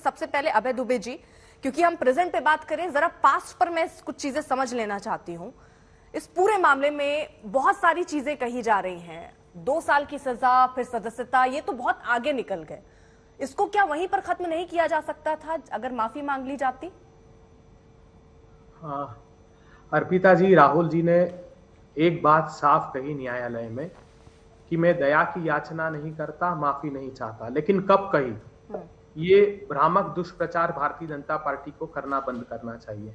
सबसे पहले अभय दुबे जी, क्योंकि हम प्रेजेंट पे बात करें, जरा पास्ट पर मैं कुछ चीजें समझ लेना चाहती हूँ। इस पूरे मामले में बहुत सारी चीजें कही जा रही हैं, 2 साल की सजा, फिर सदस्यता, ये तो बहुत आगे निकल गए। इसको क्या वहीं पर खत्म नहीं किया जा सकता था अगर माफी मांग ली जाती? हाँ, अर्पिता जी, राहुल जी ने एक बात साफ कही न्यायालय में कि मैं दया की याचना नहीं करता, माफी नहीं चाहता। लेकिन कब कही? ये भ्रामक दुष्प्रचार भारतीय जनता पार्टी को करना बंद करना चाहिए।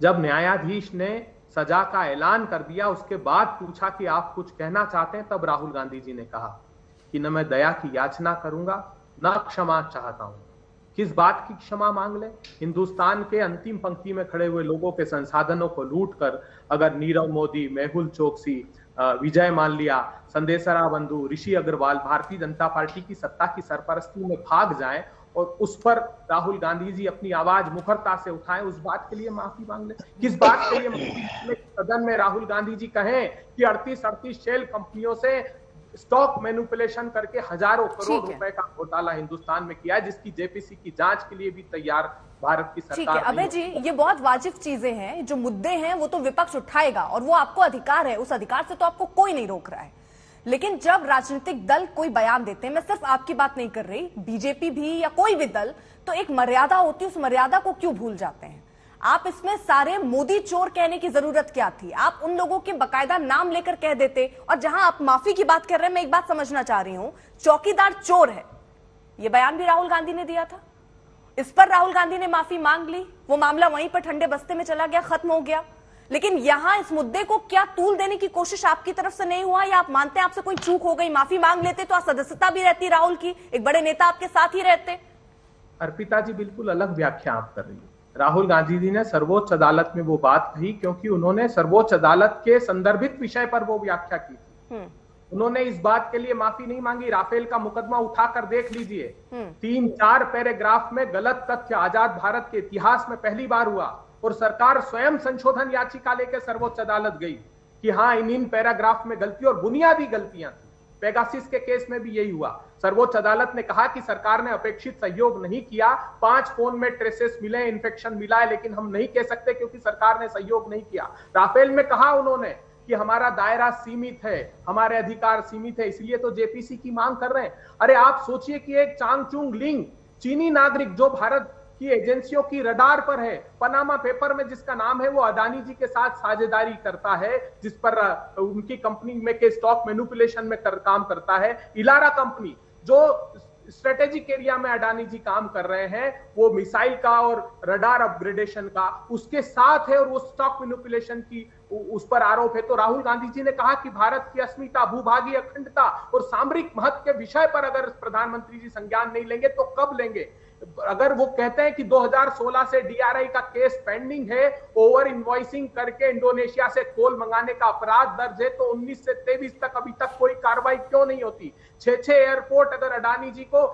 जब न्यायाधीश ने सजा का ऐलान कर दिया, उसके बाद पूछा कि आप कुछ कहना चाहते हैं, तब राहुल गांधी जी ने कहा कि न मैं दया की याचना करूंगा, न क्षमा चाहता हूं। किस बात की क्षमा मांग ले? हिंदुस्तान के अंतिम पंक्ति में खड़े हुए लोगों के संसाधनों को लूटकर अगर नीरव मोदी, मेहुल चोकसी, विजय माल्या, संदेशरा बंधु, ऋषि अग्रवाल भारतीय जनता पार्टी की सत्ता की सरपरस्ती में भाग जाएं और उस पर राहुल गांधी जी अपनी आवाज मुखरता से उठाएं, उस बात के लिए माफी मांग ले। किस बात के लिए सदन में राहुल गांधी जी कहें कि 38 शेल कंपनियों से स्टॉक मैनिपुलेशन करके हजारों करोड़ रुपए का घोटाला हिंदुस्तान में किया है, जिसकी जेपीसी की जांच के लिए भी तैयार भारत की सरकार। ठीक है अभय जी, ये बहुत वाजिब चीजें हैं, जो मुद्दे हैं वो तो विपक्ष उठाएगा और वो आपको अधिकार है, उस अधिकार से तो आपको कोई नहीं रोक रहा है। लेकिन जब राजनीतिक दल कोई बयान देते हैं, मैं सिर्फ आपकी बात नहीं कर रही, बीजेपी भी या कोई भी दल, तो एक मर्यादा होती है, उस मर्यादा को क्यों भूल जाते हैं? आप इसमें सारे मोदी चोर कहने की जरूरत क्या थी? आप उन लोगों के बकायदा नाम लेकर कह देते। और जहां आप माफी की बात कर रहे हैं, मैं एक बात समझना चाह रही हूं, चौकीदार चोर है, यह बयान भी राहुल गांधी ने दिया था, इस पर राहुल गांधी ने माफी मांग ली, वो मामला वहीं पर ठंडे बस्ते में चला गया, खत्म हो गया। लेकिन यहां इस मुद्दे को क्या तूल देने की कोशिश आपकी तरफ से नहीं हुआ, या आप मानते हैं आपसे कोई चूक हो गई? माफी मांग लेते तो सदस्यता भी रहती राहुल की, एक बड़े नेता आपके साथ ही रहते। अर्पिता जी, बिल्कुल अलग व्याख्या आप कर रही है। राहुल गांधी जी ने सर्वोच्च अदालत में वो बात कही क्योंकि उन्होंने सर्वोच्च अदालत के संदर्भित विषय पर वो व्याख्या की थी। उन्होंने इस बात के लिए माफी नहीं मांगी। राफेल का मुकदमा उठाकर देख लीजिए, 3-4 पैराग्राफ में गलत तथ्य आजाद भारत के इतिहास में पहली बार हुआ और सरकार स्वयं संशोधन याचिका लेकर सर्वोच्च अदालत गई कि हाँ, इन पैराग्राफ में गलती और बुनियादी गलतियां थी। पेगासिस के केस में भी यही हुआ। सर्वोच्च अदालत ने कहा कि सरकार ने अपेक्षित सहयोग नहीं किया, 5 फोन में ट्रेसेस मिले, इन्फेक्शन मिला है, लेकिन हम नहीं कह सकते क्योंकि सरकार ने सहयोग नहीं किया। राफेल में कहा उन्होंने कि हमारा दायरा सीमित है, हमारे अधिकार सीमित है, इसलिए तो जेपीसी की मांग कर रहे हैं। अरे आप सोचिए कि एक चांगचुंग लिंग, चीनी नागरिक जो भारत की एजेंसियों की रडार पर है, पनामा पेपर में जिसका नाम है, वो अडानी जी के साथ साझेदारी करता है, जिस पर उनकी कंपनी में के स्टॉक मैनिपुलेशन में काम करता है। इलारा कंपनी जो स्ट्रेटेजिक एरिया में अडानी जी काम कर रहे हैं, वो मिसाइल का और रडार अपग्रेडेशन का उसके साथ है और वो स्टॉक मैनिपुलेशन की उस पर आरोप है। तो राहुल गांधी जी ने कहा कि भारत की अस्मिता, भूभागीय अखंडता और सामरिक महत्व के विषय पर अगर प्रधानमंत्री जी संज्ञान नहीं लेंगे तो कब लेंगे? अगर वो कहते हैं कि 2016 से डीआरआई का केस पेंडिंग है, ओवर इनवॉइसिंग करके इंडोनेशिया से कोल मंगाने का अपराध दर्ज है, तो 19 से 23 तक अभी तक कोई कार्रवाई क्यों नहीं होती? 6 एयरपोर्ट अगर अडानी जी को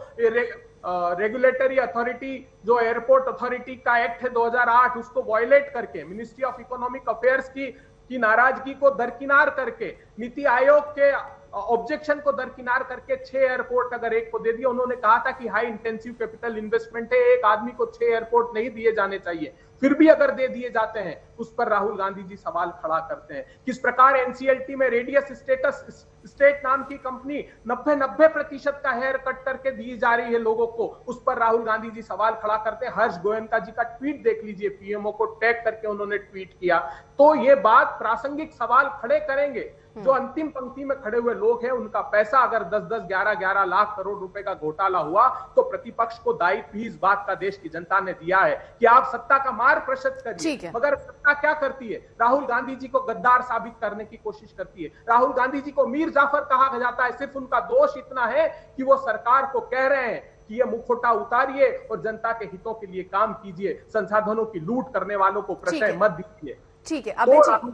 रेगुलेटरी अथॉरिटी, जो एयरपोर्ट अथॉरिटी का एक्ट है 2008, उसको वायलेट करके, मिनिस्ट्री ऑफ इकोनॉमिक अफेयर्स की नाराजगी को दरकिनार करके, नीति आयोग के ऑब्जेक्शन को दरकिनार करके 6 एयरपोर्ट अगर एक को दे दिया। उन्होंने कहा था कि हाई इंटेंसिव कैपिटल इन्वेस्टमेंट है, एक आदमी को 6 एयरपोर्ट नहीं दिए जाने चाहिए, फिर भी अगर दे दिए जाते हैं, उस पर राहुल गांधी जी सवाल खड़ा करते हैं। किस प्रकार एनसीएलटी में रेडियस स्टेटस स्टेट नाम की कंपनी 90% का हेयर कट करके दी जा रही है लोगों को, उस पर राहुल गांधी जी सवाल खड़ा करते हैं। हर्ष गोयनका जी का ट्वीट देख लीजिए, पीएमओ को टैग करके उन्होंने ट्वीट किया। तो ये बात प्रासंगिक सवाल खड़े करेंगे। जो अंतिम पंक्ति में खड़े हुए लोग हैं, उनका पैसा अगर 10-10, 11-11 लाख करोड़ रुपए का घोटाला हुआ, तो प्रतिपक्ष को दायित्व भी इस बात का देश की जनता ने दिया है कि आप सत्ता का मार प्रशस्त करिए। मगर सत्ता क्या करती है? राहुल गांधी जी को गद्दार साबित करने की कोशिश करती है। राहुल गांधी जी को मीर जाफर कहा जाता है। सिर्फ उनका दोष इतना है कि वो सरकार को कह रहे हैं कि ये मुखौटा उतारिए और जनता के हितों के लिए काम कीजिए, संसाधनों की लूट करने वालों को प्रश्रय मत दीजिए। ठीक है अभय जी,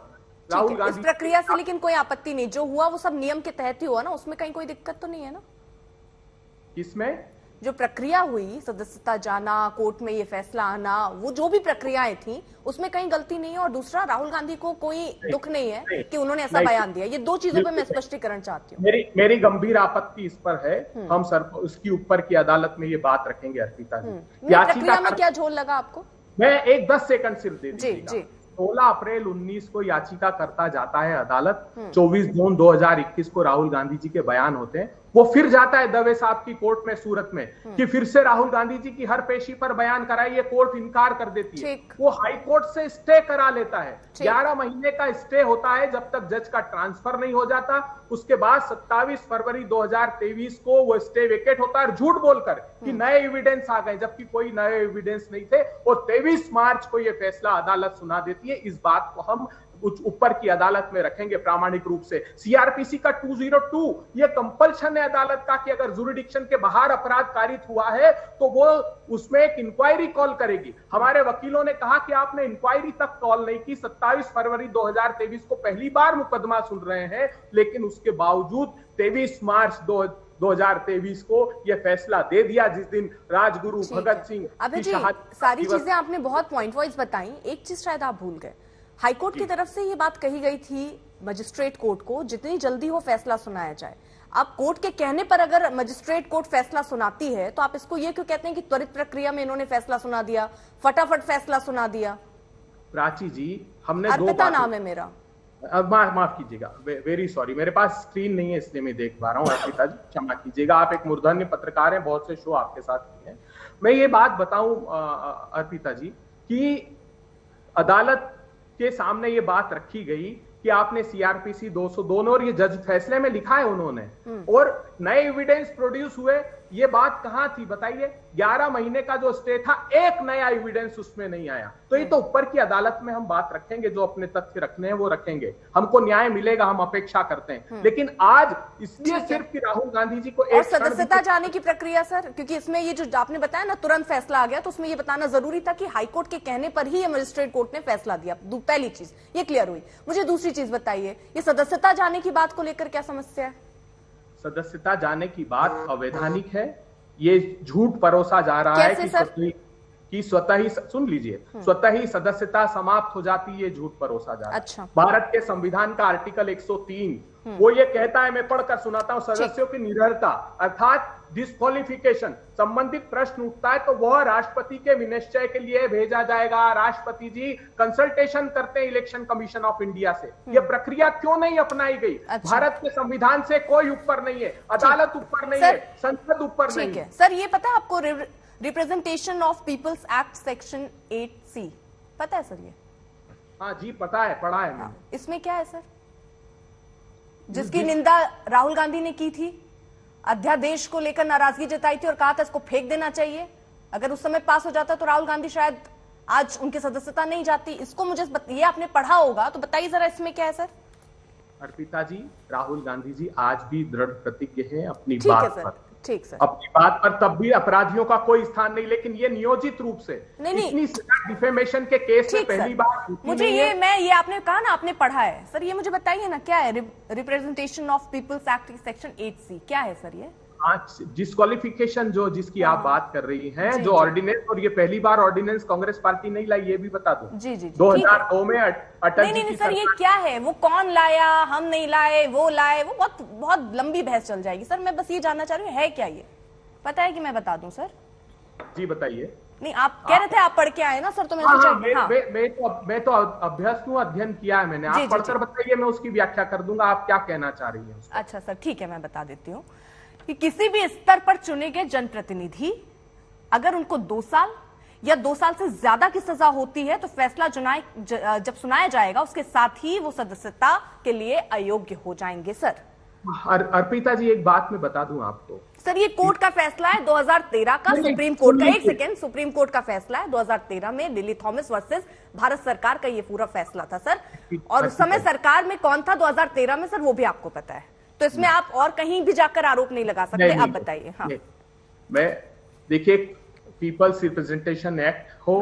राहुल गांधी इस प्रक्रिया से लेकिन कोई आपत्ति नहीं, जो हुआ वो सब नियम के तहत ही हुआ ना, उसमें कहीं कोई दिक्कत तो नहीं है ना? किसमें? जो प्रक्रिया हुई, सदस्यता जाना, कोर्ट में ये फैसला आना, वो जो भी प्रक्रियाएं थी उसमें कहीं गलती नहीं है। और दूसरा, राहुल गांधी को कोई दुख नहीं है कि उन्होंने ऐसा बयान दिया। ये दो चीजों पे मैं स्पष्टीकरण चाहती हूँ। मेरी गंभीर आपत्ति इस पर है। हम सर उसकी ऊपर की अदालत में ये बात रखेंगे अर्पिता जी। प्रक्रिया में क्या झोल लगा आपको? मैं एक 10 सेकंड सिर्फ दे दीजिएगा। जी। 16 अप्रैल 19 को याचिका करता जाता है अदालत। 24 जून 2021 को राहुल गांधी जी के बयान होते हैं। वो फिर जाता है दवे साहब की कोर्ट में सूरत में कि फिर से राहुल गांधी जी की हर पेशी पर बयान कराए। ये कोर्ट इनकार कर देती है। वो हाई कोर्ट से स्टे करा लेता है। 11 महीने का स्टे होता है जब तक जज का ट्रांसफर नहीं हो जाता। उसके बाद 27 फरवरी 2023 को वो स्टे वेकेट होता है, झूठ बोलकर कि नए एविडेंस आ गए, जबकि कोई नए एविडेंस नहीं थे। और 23 मार्च को ये फैसला अदालत सुना देती है। इस बात को हम ऊपर की अदालत में रखेंगे प्रामाणिक रूप से। सीआरपीसी का 202 ये कंपल्शन है अदालत का कि अगर जुरिडिक्शन के बाहर अपराध कारित हुआ है तो वो उसमें एक इंक्वायरी कॉल करेगी। हमारे वकीलों ने कहा कि आपने इंक्वायरी तक कॉल नहीं की। 27 फरवरी 2023 को पहली बार मुकदमा सुन रहे हैं, लेकिन उसके बावजूद 23 मार्च 2023 को यह फैसला दे दिया, जिस दिन राजगुरु भगत सिंह की शहादत। सारी चीजें आपने बहुत पॉइंट वाइज बताई। एक चीज शायद आप भूल गए, हाईकोर्ट की तरफ से ये बात कही गई थी मजिस्ट्रेट कोर्ट को जितनी जल्दी हो फैसला सुनाया जाए। अब कोर्ट के कहने पर अगर मजिस्ट्रेट कोर्ट फैसला सुनाती है तो आप इसको ये क्यों कहते हैं कि त्वरित प्रक्रिया में इन्होंने फैसला सुना दिया, फटाफट फैसला सुना दिया? प्राची जी, हमने अर्पिता नाम है मेरा। माफ कीजिएगा, वेरी सॉरी, मेरे पास स्क्रीन नहीं है इसलिए मैं देख पा रहा हूँ। अर्पिता जी क्षमा कीजिएगा, आप एक मूर्धन्य पत्रकार हैं, बहुत से शो आपके साथ किए हैं। मैं ये बात बताऊं अर्पिता जी कि अदालत के सामने ये बात रखी गई कि आपने सीआरपीसी 202 और ये जज फैसले में लिखा है उन्होंने, और नए एविडेंस प्रोड्यूस हुए। ये बात कहां थी बताइए? 11 महीने का जो स्टे था, एक नया एविडेंस उसमें नहीं आया। तो ये तो ऊपर की अदालत में हम बात रखेंगे, जो अपने तथ्य रखने हैं वो रखेंगे, हमको न्याय मिलेगा, हम अपेक्षा करते हैं। लेकिन आज इसलिए सिर्फ कि राहुल गांधी जी को एक सदस्यता जाने की प्रक्रिया सर, क्योंकि इसमें ये जो आपने बताया ना तुरंत फैसला आ गया, तो उसमें ये बताना जरूरी था कि हाईकोर्ट के कहने पर ही ये मजिस्ट्रेट कोर्ट ने फैसला दिया। पहली चीज ये क्लियर हुई। मुझे दूसरी चीज बताइए, ये सदस्यता जाने की बात को लेकर क्या समस्या है? सदस्यता जाने की बात अवैधानिक है। ये झूठ परोसा जा रहा है कि स्वतः ही, सुन लीजिए, स्वतः ही सदस्यता समाप्त हो जाती है, ये झूठ परोसा जा रहा है। अच्छा। भारत के संविधान का आर्टिकल 103 वो ये कहता है, मैं पढ़कर सुनाता हूं, सदस्यों की निरर्हता अर्थात डिस्क्वालिफिकेशन संबंधित प्रश्न उठता है तो वह राष्ट्रपति के विनिश्चय के लिए भेजा जाएगा। राष्ट्रपति जी कंसल्टेशन करते हैं इलेक्शन कमीशन ऑफ इंडिया से। यह प्रक्रिया क्यों नहीं अपनाई गई? अच्छा। भारत के संविधान से कोई ऊपर नहीं है, अदालत ऊपर नहीं है, संसद ऊपर नहीं है। सर ये पता है आपको representation of people's act section 8C पता है सर? ये हाँ जी पता है, पढ़ा है मैंने। इसमें क्या है सर? जिसकी निंदा राहुल गांधी ने की थी, अध्यादेश को लेकर नाराजगी जताई थी और कहा था इसको फेंक देना चाहिए। अगर उस समय पास हो जाता तो राहुल गांधी शायद आज उनकी सदस्यता नहीं जाती। इसको मुझे ये आपने पढ़ा होगा तो बताइए जरा इसमें क्या है सर? अर्पिता जी, राहुल गांधी जी आज भी दृढ़ प्रतिज्ञ हैं अपनी बात पर। ठीक सर, अपनी बात पर, तब भी अपराधियों का कोई स्थान नहीं। लेकिन ये नियोजित रूप से इतनी डिफेमेशन के केस में पहली बार मुझे ये आपने कहा ना आपने पढ़ा है सर, ये मुझे बताइए ना क्या है representation of people's act section 8C क्या है सर? ये डिस्क्वालिफिकेशन जो जिसकी आप बात कर रही हैं, जो ऑर्डिनेंस, और ये पहली बार ऑर्डिनेंस कांग्रेस पार्टी नहीं लाई, ये भी बता दूं। जी 2002 में अटल जी नहीं सर, ये क्या है? वो कौन लाया? हम नहीं लाए, वो लाए, वो बहुत लंबी बहस चल जाएगी सर। मैं बस ये जानना चाह रही हूँ है क्या ये? पता है कि मैं बता दूं सर? जी बताइए। नहीं आप कह रहे थे आप पढ़ के आए ना सर, तो मैं मैं तो अभ्यस्त हूँ, अध्ययन किया है मैंने। आप पढ़कर बताइए, मैं उसकी व्याख्या कर दूंगा। आप क्या कहना चाह रही हैं? अच्छा सर ठीक है, मैं बता देती हूँ कि किसी भी स्तर पर चुने गए जनप्रतिनिधि अगर उनको 2 साल या 2 साल से ज्यादा की सजा होती है तो फैसला जब सुनाया जाएगा उसके साथ ही वो सदस्यता के लिए अयोग्य हो जाएंगे सर। अर्पिता जी एक बात मैं बता दूं आपको सर, ये कोर्ट का फैसला है 2013 का, सुप्रीम कोर्ट का। एक सेकेंड, सुप्रीम कोर्ट का फैसला है 2013 में, लिली थॉमस वर्सेस भारत सरकार का ये पूरा फैसला था सर। और उस समय सरकार में कौन था 2013 में सर, वो भी आपको पता है। तो इसमें आप और कहीं भी जाकर आरोप नहीं लगा सकते। आप बताइए। हाँ, मैं देखिए, पीपल्स रिप्रेजेंटेशन एक्ट हो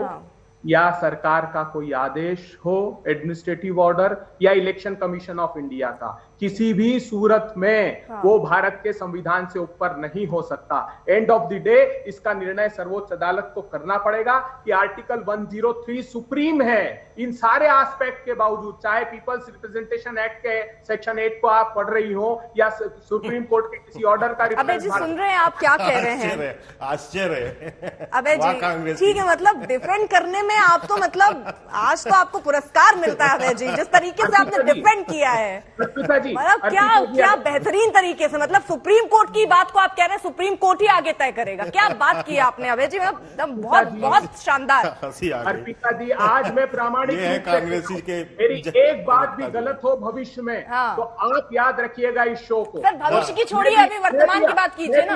या सरकार का कोई आदेश हो, एडमिनिस्ट्रेटिव ऑर्डर या इलेक्शन कमीशन ऑफ इंडिया का, किसी भी सूरत में वो भारत के संविधान से ऊपर नहीं हो सकता। एंड ऑफ द डे इसका निर्णय सर्वोच्च अदालत को करना पड़ेगा कि आर्टिकल 103 सुप्रीम है। इन सारे एस्पेक्ट के बावजूद, चाहे पीपल्स रिप्रेजेंटेशन एक्ट के सेक्शन 8 को आप पढ़ रही हो या सुप्रीम कोर्ट के किसी ऑर्डर का अबे जी सुन रहे हैं आप क्या कह रहे हैं? आश्चर्य। अबे जी ठीक है, मतलब डिफेंड करने में आप तो मतलब आज तो आपको पुरस्कार मिलता है अबे जी, जिस तरीके से आपने डिफेंड किया है, मतलब क्या बेहतरीन तरीके से। मतलब सुप्रीम कोर्ट की बात को आप कह रहे हैं सुप्रीम कोर्ट ही आगे तय करेगा। क्या बात की आपने अभय जी, मतलब बहुत बहुत शानदार। अर्पिता जी, आज मैं प्रामाणिक कांग्रेसी के मेरी एक बात भी गलत हो भविष्य में तो आप याद रखिएगा इस शो को। सर भविष्य की छोड़िए, अभी वर्तमान की बात कीजिए ना।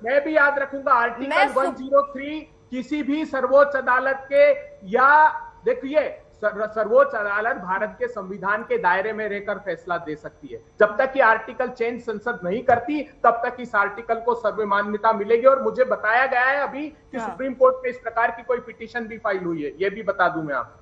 मैं भी याद रखूंगा आर्टिकल 103 किसी भी सर्वोच्च अदालत के, या देखिए सर्वोच्च अदालत भारत के संविधान के दायरे में रहकर फैसला दे सकती है। जब तक ये आर्टिकल चेंज संसद नहीं करती तब तक इस आर्टिकल को सर्वमान्यता मिलेगी। और मुझे बताया गया है अभी कि सुप्रीम कोर्ट में इस प्रकार की कोई पिटीशन भी फाइल हुई है, ये भी बता दूं मैं आपको।